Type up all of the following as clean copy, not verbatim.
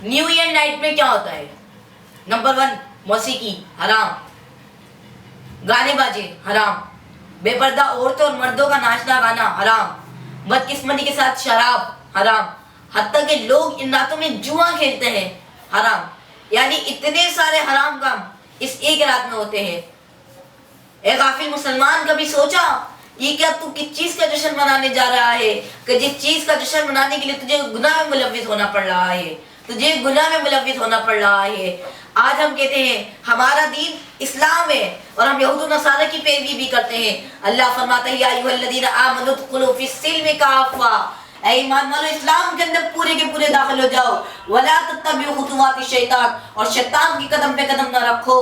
New year night میں کیا ہوتا ہے؟ نمبر 1 موسیقی حرام، گانے باجے حرام، بے پردہ عورتوں اور مردوں کا ناچنا گانا حرام، بدقسمتی کے ساتھ شراب حرام، حتیٰ کہ لوگ ان راتوں میں جوا کھیلتے ہیں حرام. یعنی اتنے سارے حرام کام اس ایک رات میں ہوتے ہیں. اے غافل مسلمان، کبھی سوچا یہ کیا تو کس چیز کا جشن منانے جا رہا ہے کہ جس چیز کا جشن منانے کے لیے تجھے گناہ میں ملوث ہونا پڑ رہا ہے، تجھے گناہ میں ملوث ہونا پڑ رہا ہے. آج ہم کہتے ہیں ہمارا دین اسلام ہے اور ہم یہود و نصارہ کی پیروی بھی کرتے ہیں. اللہ فرماتا ہے یا ایھا الذین آمنوا ادخلوا فی السلم کافہ، اے ایمان والو اسلام کے اندر پورے کے پورے داخل ہو جاؤ. ولا تتبعوا خطوات الشیطان، اور شیطان کی قدم پہ قدم نہ رکھو.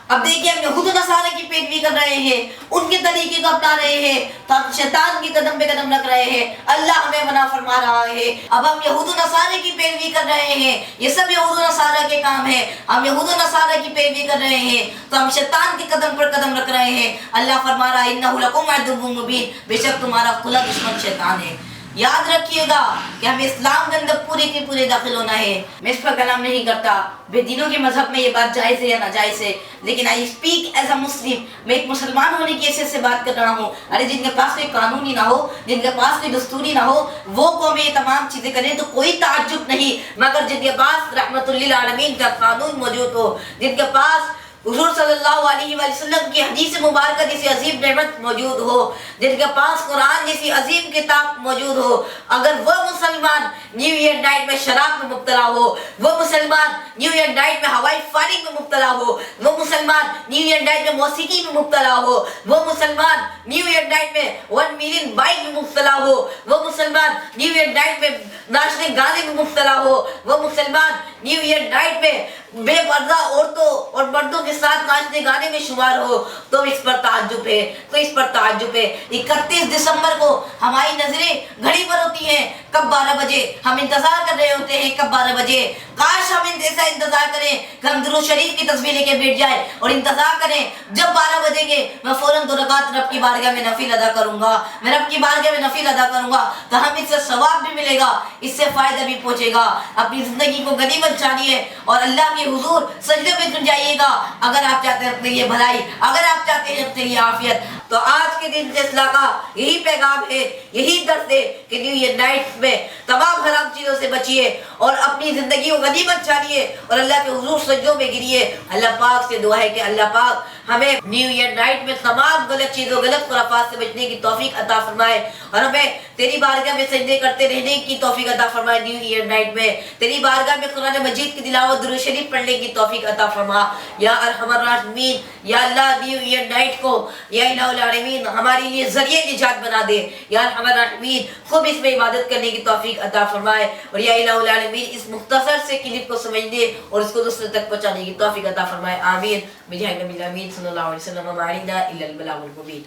اب دیکھیں ہم یہود و نصارہ کی پیروی کر رہے ہیں، ان کے طریقے کو اپنا رہے ہیں تو ہم شیطان کی قدم پہ قدم رکھ رہے ہیں. اللہ ہمیں منع فرما رہا ہے. اب ہم یہود و نصارہ کی پیروی کر رہے ہیں، یہ سب یہود و نصارہ کے کام ہیں. ہم یہود و نصارہ کی پیروی کر رہے ہیں تو ہم شیطان کے قدم پر قدم رکھ رہے ہیں. اللہ فرما رہا ہے انہ لکم عدو مبین، بے شک تمہارا کھلا دشمن شیطان ہے. یاد رکھیے گا کہ ہمیں اسلام کے اندر پورے کے پورے داخل ہونا ہے. میں اس پر کلام نہیں کرتا بے دینوں کے مذہب میں یہ بات جائز ہے یا ناجائز ہے، لیکن آئی اسپیک ایز اے مسلم. میں ایک مسلمان ہونے کی حیثیت سے بات کر رہا ہوں. ارے جن کے پاس کوئی قانون ہی نہ ہو، جن کے پاس کوئی دستوری نہ ہو، وہ قومیں یہ تمام چیزیں کریں تو کوئی تعجب نہیں، مگر جن کے پاس رحمت للعالمین کا قانون موجود ہو، جن کے پاس حضور صلی اللہ علیہ وآلہ وسلم کی حدیث مبارکہ جیسی عظیم نعمت موجود ہو، جن کے پاس قرآن جیسی عظیم کتاب موجود ہو، اگر وہ مسلمان نیو ایئر نائٹ میں شراب میں مبتلا ہو، وہ مسلمان نیو ایئر نائٹ میں ہوائی فائرنگ میں مبتلا ہو، وہ مسلمان نیو ایئر نائٹ میں موسیقی میں مبتلا ہو، وہ مسلمان نیو ایئر نائٹ میں 1 ملین بائک میں مبتلا ہو، وہ مسلمان نیو ایئر نائٹ میں ناچنے گانے میں مبتلا ہو، وہ مسلمان نیو ایئر نائٹ میں بے پردہ عورتوں اور مردوں کے ساتھ ناچنے گانے میں شمار ہو، تو اس پر تعجب ہے، تو اس پر تعجب ہے. 31 دسمبر کو ہماری نظریں گھڑی پر ہوتی ہیں کب 12 بجے. ہم انتظار کر رہے ہوتے ہیں کب 12 بجے. کاش ہم ایسا انتظار کریں کہ ہم درود شریف کی تصویر لے کے بیٹھ جائیں اور انتظار کریں جب 12 بجیں گے میں فوراً 2 رکعت رب کی بارگاہ میں نفل ادا کروں گا، میں رب کی بارگاہ میں نفل ادا کروں گا تو ہم اس سے ثواب بھی ملے گا، اس سے فائدہ بھی پہنچے گا. اپنی زندگی کو غنیمت جانیے اور اللہ کے حضور سجدے میں گر جائیے گا اگر آپ چاہتے ہیں اپنے لیے بھلائی، اگر آپ چاہتے ہیں اپنے لیے عافیت. تو آج کے دن سے اصلاح کا یہی پیغام ہے، یہی درس ہے کہ نیو ایئر نائٹ میں تمام حرام چیزوں سے بچیے اور اپنی زندگی کو غنیمت جانیے اور اللہ کے حضور سجدوں میں گریے. اللہ پاک سے دعا ہے کہ اللہ پاک ہمیں نیو ایئر نائٹ میں تمام غلط چیزوں غلط خرافات سے بچنے کی توفیق عطا فرمائے اور ہمیں تیری بارگاہ میں سجدے کرتے رہنے کی توفیق عطا فرمائے. نیو ایئر نائٹ میں تیری بارگاہ میں قرآن مجید کی تلاوت درود شریف پڑھنے کی توفیق عطا فرما یا ارحم الراحمین. یا اللہ نیو ایئر نائٹ کو یا الہ العالمین ہمارے لیے ذریعہ نجات بنا دے. یا ارحم الراحمین خوب اس میں عبادت کرنے کی توفیق عطا فرمائے اور یا الہ العالمین اس مختصر سے کلپ کو سمجھنے اور اس کو دوسرے تک پہنچانے کی توفیق عطا فرمائے. آمین. بجاہ نبی الامین صلی اللہ علیہ وسلم. وما علینا الا البلاغ المبین.